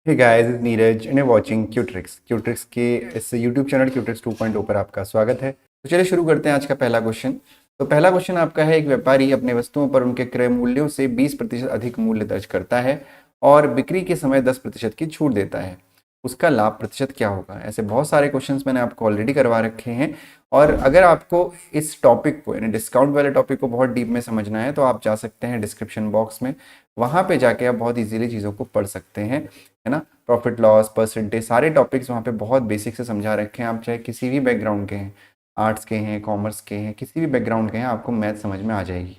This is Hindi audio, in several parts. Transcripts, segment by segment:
Hey guys, is Neeraj and watching क्यूट्रिक्स। क्यूट्रिक्स के इस यूट्यूब चैनल क्यूट्रिक्स 2.0 पर आपका स्वागत है। तो चलिए शुरू करते हैं आज का पहला क्वेश्चन। तो पहला क्वेश्चन आपका है, एक व्यापारी अपने वस्तुओं पर उनके क्रय मूल्यों से 20% अधिक मूल्य दर्ज करता है और बिक्री के समय 10% की छूट देता है। उसका लाभ प्रतिशत क्या होगा? ऐसे बहुत सारे क्वेश्चंस मैंने आपको ऑलरेडी करवा रखे हैं। और अगर आपको इस टॉपिक को यानी डिस्काउंट वाले टॉपिक को बहुत डीप में समझना है तो आप जा सकते हैं डिस्क्रिप्शन बॉक्स में। वहाँ पे जाके आप बहुत इजीली चीज़ों को पढ़ सकते हैं, है ना। प्रॉफिट लॉस परसेंटेज सारे टॉपिक्स वहाँ पे बहुत बेसिक से समझा रखे हैं। आप चाहे किसी भी बैकग्राउंड के हैं, आर्ट्स के हैं, कॉमर्स के हैं, किसी भी बैकग्राउंड के हैं, आपको मैथ समझ में आ जाएगी।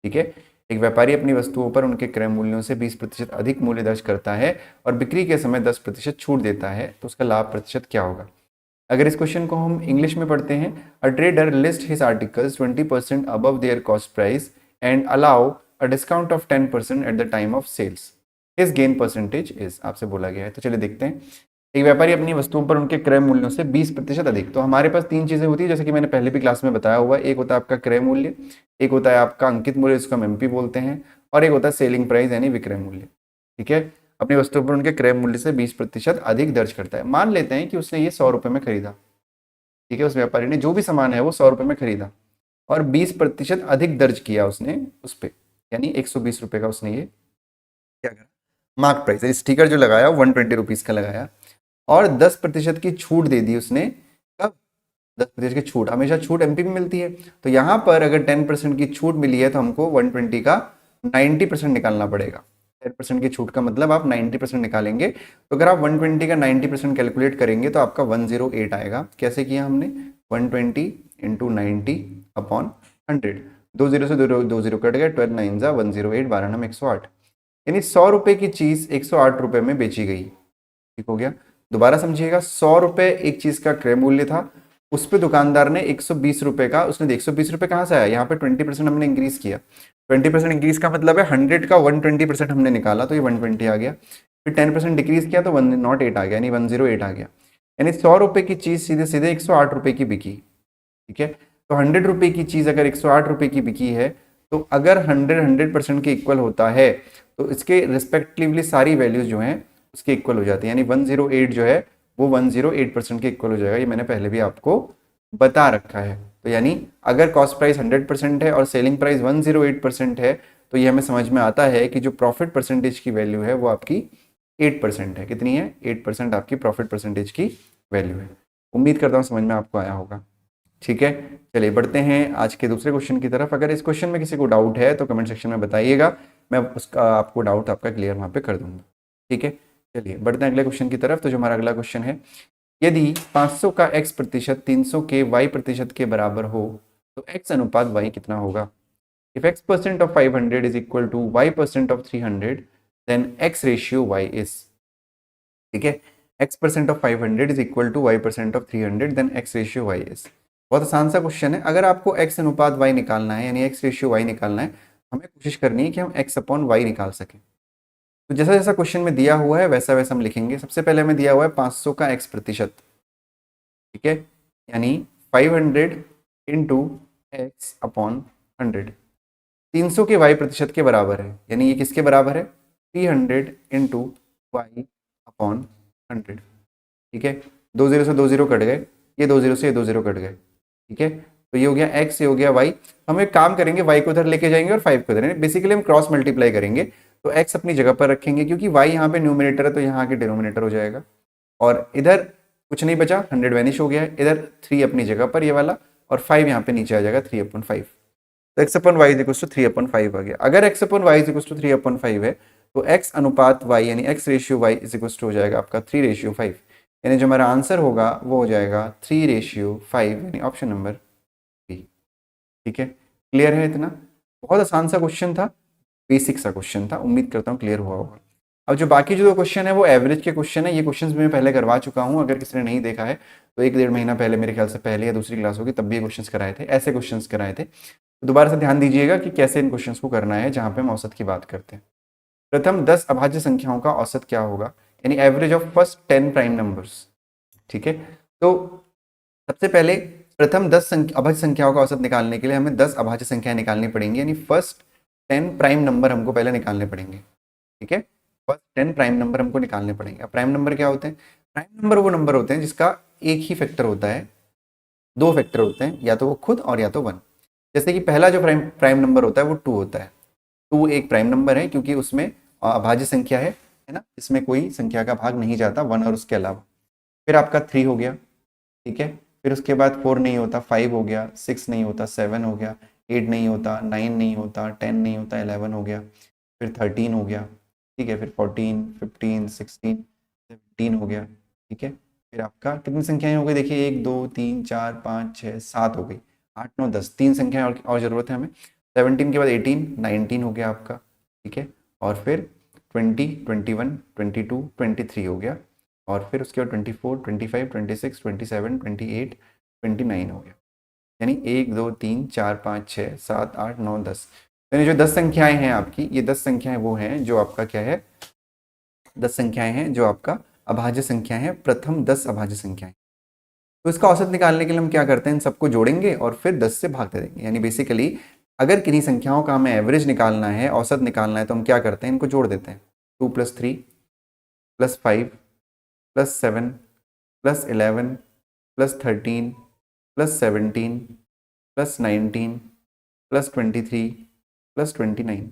ठीक है। एक व्यापारी अपनी वस्तुओं पर उनके क्रय मूल्यों से 20% अधिक मूल्य दर्ज करता है और बिक्री के समय 10% छूट देता है, तो उसका लाभ प्रतिशत क्या होगा? अगर इस क्वेश्चन को हम इंग्लिश में पढ़ते हैं, a trader list his articles 20% above their cost price and allow a discount of 10% at the time of sales, his gain percentage is. आपसे बोला गया है। तो चलिए देखते हैं। एक व्यापारी अपनी वस्तुओं पर उनके क्रय मूल्यों से 20% अधिक। तो हमारे पास तीन चीजें होती है, जैसे कि मैंने पहले भी क्लास में बताया हुआ है। एक होता है आपका क्रय मूल्य, एक होता है आपका अंकित मूल्य जिसको हम एमपी बोलते हैं, और एक होता है सेलिंग प्राइस यानी विक्रय मूल्य। ठीक है। अपनी वस्तुओं पर उनके क्रय मूल्य से 20% अधिक दर्ज करता है। मान लेते हैं कि उसने ये 100 रुपये में खरीदा। ठीक है। उस व्यापारी ने जो भी सामान है वो 100 रुपये में खरीदा और 20% अधिक दर्ज किया उसने उस पर, यानी 120 रुपये का उसने ये क्या करा, मार्क प्राइस स्टिकर जो लगाया 120 रुपीज़ का लगाया और 10% की छूट दे दी उसने। कब? 10% की छूट, हमेशा छूट एमपी में मिलती है। तो यहाँ पर अगर 10% की छूट मिली है तो हमको 120 का 90% निकालना पड़ेगा। 10% की छूट का मतलब आप 90% निकालेंगे। तो अगर आप 120 का 90% कैलकुलेट करेंगे तो आपका 108 आएगा। कैसे किया हमने? 120 इंटू 90 अपॉन 100। 20 से 20 कट गए, 12 9 जा 108, 12 नम 108। यानी 100 रुपये की चीज़ 108 रुपये में बेची गई। ठीक हो गया। दोबारा समझिएगा, 100 रुपये एक चीज का क्रय मूल्य था, उस पे दुकानदार ने 120 रुपये का, उसने 120 रुपये कहाँ से आया? यहाँ पे 20% हमने इंक्रीज किया। 20% इंक्रीज का मतलब है 100 का 120% हमने निकाला तो ये 120 आ गया। फिर 10% डिक्रीज किया तो 108 आ गया, यानी 108 आ गया। यानी 100 रुपये की चीज सीधे सीधे 108 रुपये की बिकी। ठीक है। तो 100 रुपये की चीज अगर 108 रुपये की बिकी है तो अगर 100% के इक्वल होता है तो इसके रिस्पेक्टिवली सारी वैल्यूज जो हैं उसके इक्वल हो जाती है। यानी 108 जो है वो 108% के इक्वल हो जाएगा। ये मैंने पहले भी आपको बता रखा है। तो यानी अगर कॉस्ट प्राइस 100% है और सेलिंग प्राइस 108% है तो ये हमें समझ में आता है कि जो प्रॉफिट परसेंटेज की वैल्यू है वो आपकी 8% है। कितनी है? 8% आपकी प्रॉफिट परसेंटेज की वैल्यू है। उम्मीद करता हूँ समझ में आपको आया होगा। ठीक है। चलिए बढ़ते हैं आज के दूसरे क्वेश्चन की तरफ। अगर इस क्वेश्चन में किसी को डाउट है तो कमेंट सेक्शन में बताइएगा, मैं उसका आपको डाउट आपका क्लियर वहाँ पे कर दूंगा। ठीक है। चलिए बढ़ते हैं अगले क्वेश्चन की तरफ। तो जो हमारा अगला क्वेश्चन है, यदि 500 का x प्रतिशत 300 के y प्रतिशत के बराबर हो तो x अनुपात y कितना होगा? If x% of 500 is equal to y% of 300 then x ratio y is। ठीक है। x% of 500 is equal to y% of 300 then x ratio y is। बहुत आसान सा क्वेश्चन है। अगर आपको x अनुपात y निकालना है यानी x रेशियो y निकालना है, हमें कोशिश करनी है कि हम x अपॉन y निकाल सकें। तो जैसा जैसा क्वेश्चन में दिया हुआ है वैसा वैसा हम लिखेंगे। सबसे पहले हमें दिया हुआ है 500 का x प्रतिशत। ठीक है। यानी 500 इंटू एक्स अपॉन 100 300 के y प्रतिशत के बराबर है। यानी ये किसके बराबर है? 300 इंटू वाई अपॉन 100। ठीक है। 20 से 20 कट गए, ये 20 से ये 20 कट गए। ठीक है। तो ये हो गया x, ये हो गया y। हम एक काम करेंगे, y को उधर लेके जाएंगे और 5 को उधर, बेसिकली हम क्रॉस मल्टीप्लाई करेंगे। तो x अपनी जगह पर रखेंगे क्योंकि y यहाँ पे न्यूमिनेटर है तो यहाँ के डिनोमिनेटर हो जाएगा। और इधर कुछ नहीं बचा, 100 वैनिश हो गया है। इधर 3 अपनी जगह पर ये वाला और 5 यहाँ पे नीचे आ जाएगा 3/5। तो x upon y equal to 3/5 आ गया। अगर x upon y equal to 3/5 है तो एक्स अनुपात वाई यानी x ratio y is equal to हो जाएगा आपका 3/5। यानी जो हमारा आंसर होगा वो हो जाएगा 3/5 यानी ऑप्शन नंबर बी। ठीक है। क्लियर है इतना? बहुत आसान सा क्वेश्चन था, बेसिक सा क्वेश्चन था। उम्मीद करता हूँ क्लियर हुआ होगा। अब जो बाकी जो दो क्वेश्चन है वो एवरेज के क्वेश्चन है। ये क्वेश्चन मैं पहले करवा चुका हूँ। अगर किसी ने नहीं देखा है तो 1-1.5 महीना पहले, मेरे ख्याल से पहले या दूसरी क्लास होगी, तब भी ये क्वेश्चन कराए थे। ऐसे क्वेश्चन कराए थे। दोबारा से ध्यान दीजिएगा कि कैसे इन क्वेश्चंस को करना है जहां पे हम औसत की बात करते हैं। प्रथम 10 अभाज्य संख्याओं का औसत क्या होगा, यानी average of first 10 prime numbers. ठीक है। तो सबसे पहले प्रथम 10 अभाज्य संख्याओं का औसत निकालने के लिए हमें 10 अभाज्य संख्याएं निकालनी पड़ेंगी, यानी फर्स्ट 10 प्राइम नंबर हमको पहले निकालने पड़ेंगे। ठीक है। फर्स्ट 10 प्राइम नंबर हमको निकालने पड़ेंगे। अब प्राइम नंबर क्या होते हैं? प्राइम नंबर वो नंबर होते हैं जिसका एक ही फैक्टर होता है, दो फैक्टर होते हैं, या तो वो खुद और या तो वन। जैसे कि पहला जो प्राइम प्राइम नंबर होता है वो 2 होता है। 2 एक प्राइम नंबर है क्योंकि उसमें अभाज्य संख्या है ना, इसमें कोई संख्या का भाग नहीं जाता वन और उसके अलावा। फिर आपका 3 हो गया, ठीक है। फिर उसके बाद 4 नहीं होता, 5 हो गया, 6 नहीं होता, 7 हो गया, 8 नहीं होता, 9 नहीं होता, 10 नहीं होता, 11 हो गया, फिर 13 हो गया, ठीक है। फिर 14, 15, 16, 17 हो गया, ठीक है। फिर आपका कितनी संख्याएं हो गई? देखिए 1 2 3 4 5 6 7 हो गई, 8 9 10, 3 संख्याएं और ज़रूरत है हमें। 17 के बाद 18 19 हो गया आपका, ठीक है। और फिर 20 21 22 23 हो गया, और फिर उसके बाद 24 25 26 27 28 29 हो गया। यानी 1 2 3 4 5 6 7 8 9 10, यानी जो 10 संख्याएं हैं आपकी, ये 10 संख्याएं वो हैं जो आपका क्या है, 10 संख्याएं हैं जो आपका अभाज्य संख्या है, प्रथम 10 अभाज्य संख्याएं। तो इसका औसत निकालने के लिए हम क्या करते हैं, इन सबको जोड़ेंगे और फिर 10 से भाग दे देंगे। यानी बेसिकली अगर किन्हीं संख्याओं का हमें एवरेज निकालना है, औसत निकालना है, तो हम क्या करते हैं, इनको जोड़ देते हैं। 2 + 3 + 5 + 7 + 11 + 13 + 17 + 19 + 23 + 29,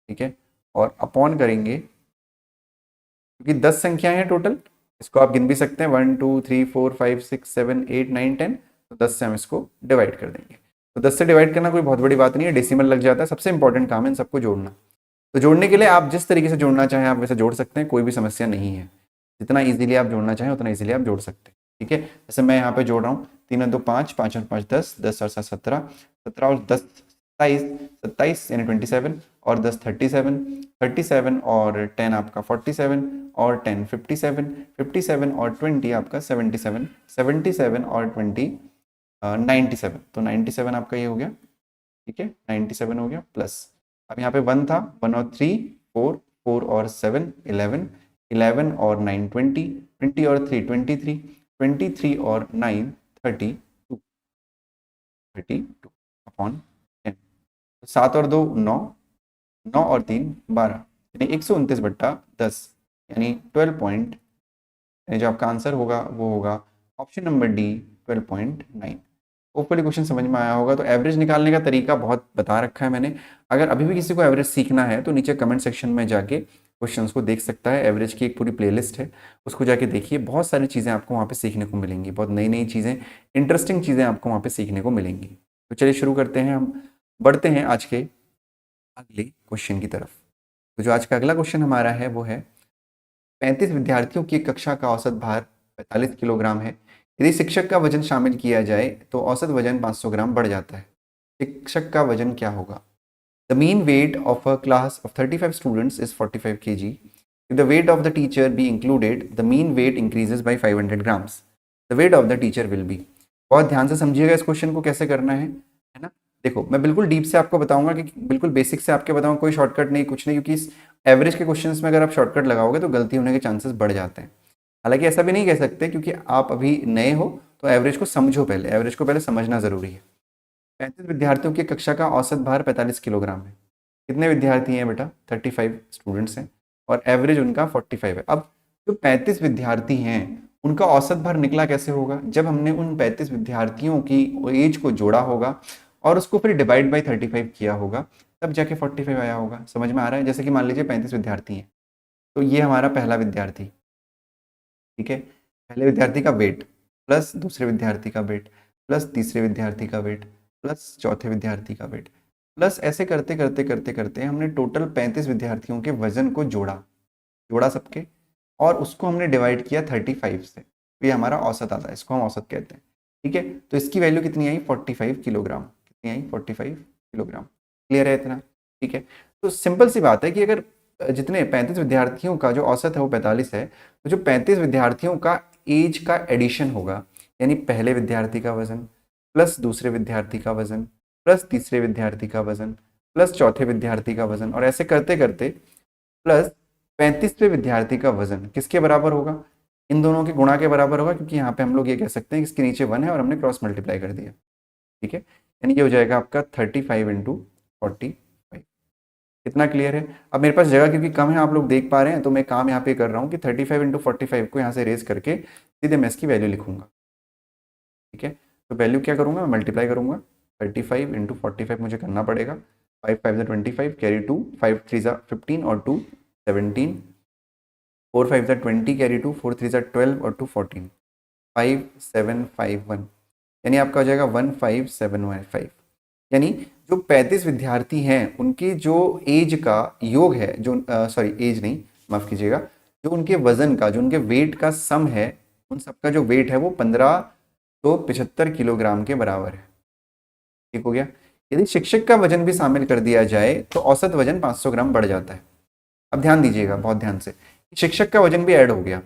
ठीक है। और अपॉन करेंगे, क्योंकि 10 संख्याएं हैं टोटल, इसको आप गिन भी सकते हैं 1 2 3 4 5 6 7 8 9 10, तो 10 से हम इसको डिवाइड कर देंगे। तो 10 से डिवाइड करना कोई बहुत बड़ी बात नहीं है, डेसिमल लग जाता है, सबसे इंपॉर्टेंट काम है इन सबको जोड़ना। तो जोड़ने के लिए आप जिस तरीके से जोड़ना चाहें आप वैसे जोड़ सकते हैं, कोई भी समस्या नहीं है। जितना इजीली आप जोड़ना चाहें उतना इजीली आप जोड़ सकते हैं, ठीक है। जैसे मैं यहाँ पे जोड़ रहा हूँ, 3 और 2 5, 5 और 5 10, 10 और 7 17, 17 और 10 27, 27 यानी 27, और 10 37, 37 और 10 आपका 47, और 10 57, 57 और 20 आपका 77, 77 और 20 97, तो 97 आपका ये हो गया, ठीक है। 97 हो गया प्लस, अब यहाँ पे 1 था, 1 और 3 4, 4 और 7 11, 11 और 9 20, 20 और 3 23, 23 और 9 32, 32 अपॉन 10। 7 और 2 9, 9 और 3 12, यानी 129/10, यानी 12 पॉइंट, यानी जो आपका आंसर होगा वो होगा option number D, 12.9। Hopefully question समझ में आया होगा। तो एवरेज निकालने का तरीका बहुत बता रखा है मैंने। अगर अभी भी किसी को एवरेज सीखना है तो नीचे कमेंट सेक्शन में जाके क्वेश्चंस को देख सकता है। एवरेज की एक पूरी प्लेलिस्ट है, उसको जाके देखिए, बहुत सारी चीज़ें आपको वहाँ पे सीखने को मिलेंगी, बहुत नई नई चीज़ें, इंटरेस्टिंग चीज़ें आपको वहाँ पे सीखने को मिलेंगी। तो चलिए शुरू करते हैं, हम बढ़ते हैं आज के अगले क्वेश्चन की तरफ। तो जो आज का अगला क्वेश्चन हमारा है वो है, 35 विद्यार्थियों की कक्षा का औसत भार 45 किलोग्राम है। यदि शिक्षक का वजन शामिल किया जाए तो औसत वजन 500 ग्राम बढ़ जाता है। शिक्षक का वजन क्या होगा? The mean weight of a class of 35 students is 45 kg. If the weight of the teacher be included, the mean weight increases by 500 grams. The weight of the teacher will be. बहुत ध्यान से समझिएगा इस क्वेश्चन को कैसे करना है ना। देखो मैं बिल्कुल डीप से आपको बताऊंगा, कि बिल्कुल बेसिक से आपके बताऊंगा, कोई शॉर्टकट नहीं, कुछ नहीं, क्योंकि इस एवरेज के क्वेश्चंस में अगर आप शॉर्टकट लगाओगे तो गलती होने के चांसेस बढ़ जाते हैं। हालांकि ऐसा भी नहीं कह सकते, क्योंकि आप अभी नए हो, तो एवरेज को समझो, पहले एवरेज को पहले समझना जरूरी है। 35 विद्यार्थियों की कक्षा का औसत भार 45 किलोग्राम है। कितने विद्यार्थी हैं बेटा? 35 स्टूडेंट्स हैं, और एवरेज उनका 45 है। अब जो 35 विद्यार्थी हैं उनका औसत भार निकला कैसे होगा? जब हमने उन 35 विद्यार्थियों की एज को जोड़ा होगा और उसको फिर डिवाइड बाई 35 किया होगा, तब जाके 45 आया होगा। समझ में आ रहा है? जैसे कि मान लीजिए 35 विद्यार्थी हैं, तो ये हमारा पहला विद्यार्थी, ठीक है। पहले विद्यार्थी का वेट प्लस दूसरे विद्यार्थी का वेट प्लस तीसरे विद्यार्थी का वेट प्लस चौथे विद्यार्थी का वेट, प्लस ऐसे करते करते करते करते हमने टोटल 35 विद्यार्थियों के वजन को जोड़ा, जोड़ा सबके, और उसको हमने डिवाइड किया 35 से, तो ये हमारा औसत आता है, इसको हम औसत कहते हैं, ठीक है। तो इसकी वैल्यू कितनी आई? 45 किलोग्राम। कितनी आई? 45 किलोग्राम। क्लियर है इतना? ठीक है। तो सिंपल सी बात है कि अगर जितने 35 विद्यार्थियों का जो औसत है वो 45 है, तो जो 35 विद्यार्थियों का एज का एडिशन होगा, यानी पहले विद्यार्थी का वजन प्लस दूसरे विद्यार्थी का वजन प्लस तीसरे विद्यार्थी का वजन प्लस चौथे विद्यार्थी का वजन, और ऐसे करते करते प्लस 35वें विद्यार्थी का वजन किसके बराबर होगा? इन दोनों के गुणा के बराबर होगा, क्योंकि यहाँ पे हम लोग ये कह सकते हैं कि इसके नीचे 1 है और हमने क्रॉस मल्टीप्लाई कर दिया, ठीक है। यानी ये हो जाएगा आपका 35 × 45। कितना क्लियर है? अब मेरे पास जगह क्योंकि कम है, आप लोग देख पा रहे हैं, तो मैं काम यहाँ पे कर रहा हूँ कि 35 इंटू 45 को यहाँ से रेज करके सीधे मैं इसकी वैल्यू लिखूंगा। ठीक है, तो वैल्यू क्या करूँगा, मैं मल्टीप्लाई करूँगा। 35 इंटू 45 मुझे करना पड़ेगा। 5 5 ज़ा 25, कैरी 2, 5 3 ज़ा 15 और 2 17, 4 5 ज़ा 20, कैरी 2, 4 3 ज़ा 12 और 2 14, 5751, यानी आपका हो जाएगा 15715। यानी जो 35 विद्यार्थी हैं उनकी जो एज का योग है, जो सॉरी एज नहीं, माफ़ कीजिएगा, जो उनके वजन का, जो उनके वेट का सम है, उन सबका जो वेट है वो 1575 किलोग्राम के बराबर है। ठीक हो गया? यदि शिक्षक का वजन भी शामिल कर दिया जाए तो औसत वजन 500 ग्राम बढ़ जाता है। अब ध्यान दीजिएगा बहुत ध्यान से, शिक्षक का वजन भी ऐड हो गया,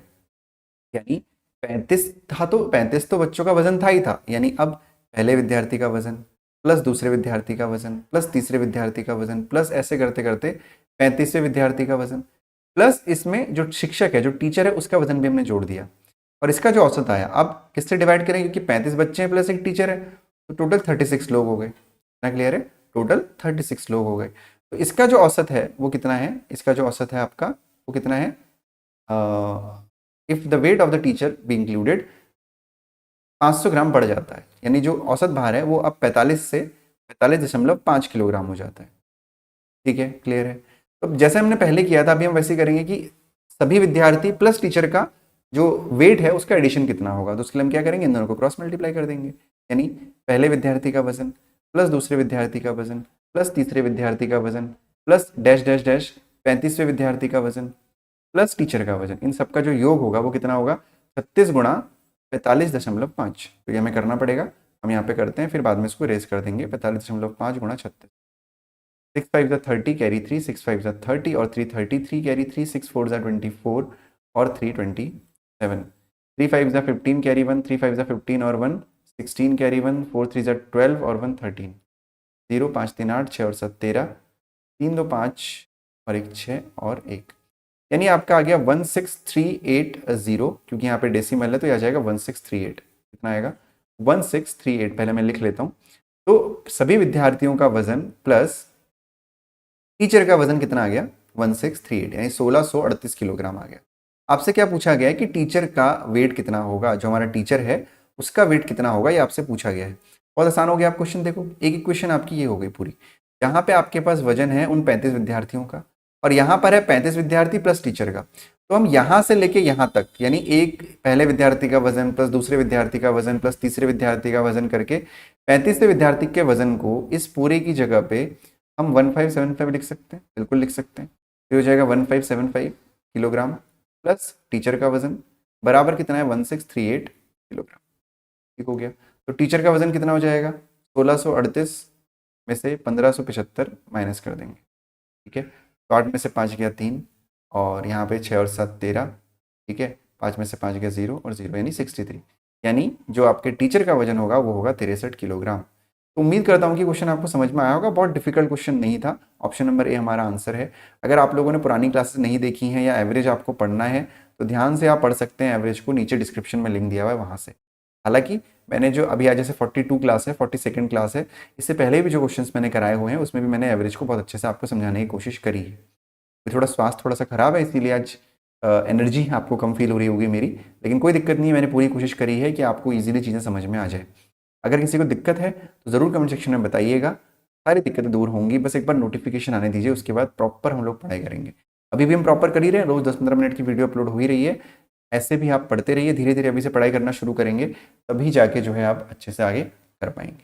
यानी 35 था तो 35 तो बच्चों का वजन था ही था, यानी अब पहले विद्यार्थी का वजन प्लस दूसरे विद्यार्थी का वजन प्लस तीसरे विद्यार्थी का वजन प्लस ऐसे करते करते 35वें विद्यार्थी का वजन प्लस इसमें जो शिक्षक है, जो टीचर है, उसका वजन भी हमने जोड़ दिया और इसका जो औसत आया। अब किससे डिवाइड करेंगे, क्योंकि 35 बच्चे हैं प्लस एक टीचर है, तो टोटल 36 लोग हो गए। इतना क्लियर है? टोटल 36 लोग हो गए। तो इसका जो औसत है वो कितना है, इसका जो औसत है आपका वो कितना है, if the weight of the teacher be included, 500 ग्राम बढ़ जाता है, यानी जो औसत भार है वो अब 45 से 45.5 किलोग्राम हो जाता है। ठीक है, क्लियर है? तो जैसे हमने पहले किया था, अभी हम वैसे करेंगे कि सभी विद्यार्थी प्लस टीचर का जो वेट है उसका एडिशन कितना होगा, तो उसके लिए हम क्या करेंगे, इन दोनों को क्रॉस मल्टीप्लाई कर देंगे, यानी पहले विद्यार्थी का वजन प्लस दूसरे विद्यार्थी का वजन प्लस तीसरे विद्यार्थी का वजन प्लस डैश डैश डैश 35वें विद्यार्थी का वजन प्लस टीचर का वजन, इन सबका जो योग होगा वो कितना होगा, 36 गुणा 45.5। तो ये हमें करना पड़ेगा, हम यहाँ पे करते हैं, फिर बाद में इसको रेस कर देंगे। 45.5 गुणा 36, 6 5 ज़ा 30 कैरी 3, 6 5 ज़ा 30 और 3 33 कैरी 3, 6 4 ज़ा 24 और 3 27, 3 5 ज़ा 15 कैरी 1, 3 5 ज़ा 15 और 1 16 कैरी 1, 4 3 ज़ा 12 और 1 13, 0 5 3 8 6 और 7 13, 3 2 5 और 1 6 और 1, यानी आपका आ गया 16380, क्योंकि यहाँ पे डेसिमल है तो आ जाएगा 1638। कितना आएगा, 1638। पहले मैं लिख लेता हूँ। तो सभी विद्यार्थियों का वजन प्लस टीचर का वजन कितना आ गया, 1638, यानी 1638 किलोग्राम आ गया। आपसे क्या पूछा गया है कि टीचर का वेट कितना होगा, जो हमारा टीचर है उसका वेट कितना होगा, ये आपसे पूछा गया है। बहुत आसान हो गया। आप क्वेश्चन देखो, एक इक्वेशन आपकी ये हो गई पूरी। यहाँ पे आपके पास वजन है उन 35 विद्यार्थियों का और यहाँ पर है 35 विद्यार्थी प्लस टीचर का, तो हम यहाँ से लेके यहाँ तक, यानी एक पहले विद्यार्थी का वजन प्लस दूसरे विद्यार्थी का वजन प्लस तीसरे विद्यार्थी का वजन करके 35वें विद्यार्थी के वजन को इस पूरे की जगह पे हम 1575 लिख सकते हैं, बिल्कुल लिख सकते हैं। तो हो जाएगा 1575 किलोग्राम प्लस टीचर का वजन बराबर कितना है, 1638 किलोग्राम। ठीक हो गया? तो टीचर का वजन कितना हो जाएगा, 1638 में से 1575 माइनस कर देंगे। ठीक है, तो 8 में से 5 गया 3 और यहाँ पे 6 और 7 13। ठीक है, 5 में से 5 गया 0 और 0, यानी 63, यानी जो आपके टीचर का वजन होगा वो होगा 63 किलोग्राम। तो उम्मीद करता हूँ कि क्वेश्चन आपको समझ में आया होगा। बहुत डिफिकल्ट क्वेश्चन नहीं था। ऑप्शन नंबर ए हमारा आंसर है। अगर आप लोगों ने पुरानी क्लासेस नहीं देखी हैं या एवरेज आपको पढ़ना है तो ध्यान से आप पढ़ सकते हैं एवरेज को, नीचे डिस्क्रिप्शन में लिंक दिया हुआ है वहाँ से। हालांकि मैंने जो अभी आज जैसे 42 क्लास है, 42nd क्लास है, इससे पहले भी जो क्वेश्चंस मैंने कराए हुए हैं उसमें भी मैंने एवरेज को बहुत अच्छे से आपको समझाने की कोशिश करी है। तो थोड़ा स्वास्थ्य थोड़ा सा खराब है, इसीलिए आज एनर्जी आपको कम फील हो रही होगी मेरी, लेकिन कोई दिक्कत नहीं है। मैंने पूरी कोशिश करी है कि आपको ईजिली चीज़ें समझ में आ जाए। अगर किसी को दिक्कत है तो ज़रूर कमेंट सेक्शन में बताइएगा, सारी दिक्कतें दूर होंगी। बस एक बार नोटिफिकेशन आने दीजिए, उसके बाद प्रॉपर हम लोग पढ़ाई करेंगे। अभी भी हम प्रॉपर कर ही रहे हैं, रोज़ 10-15 मिनट की वीडियो अपलोड हो ही रही है। ऐसे भी आप पढ़ते रहिए, धीरे धीरे अभी से पढ़ाई करना शुरू करेंगे, तभी जाके जो है आप अच्छे से आगे कर पाएंगे।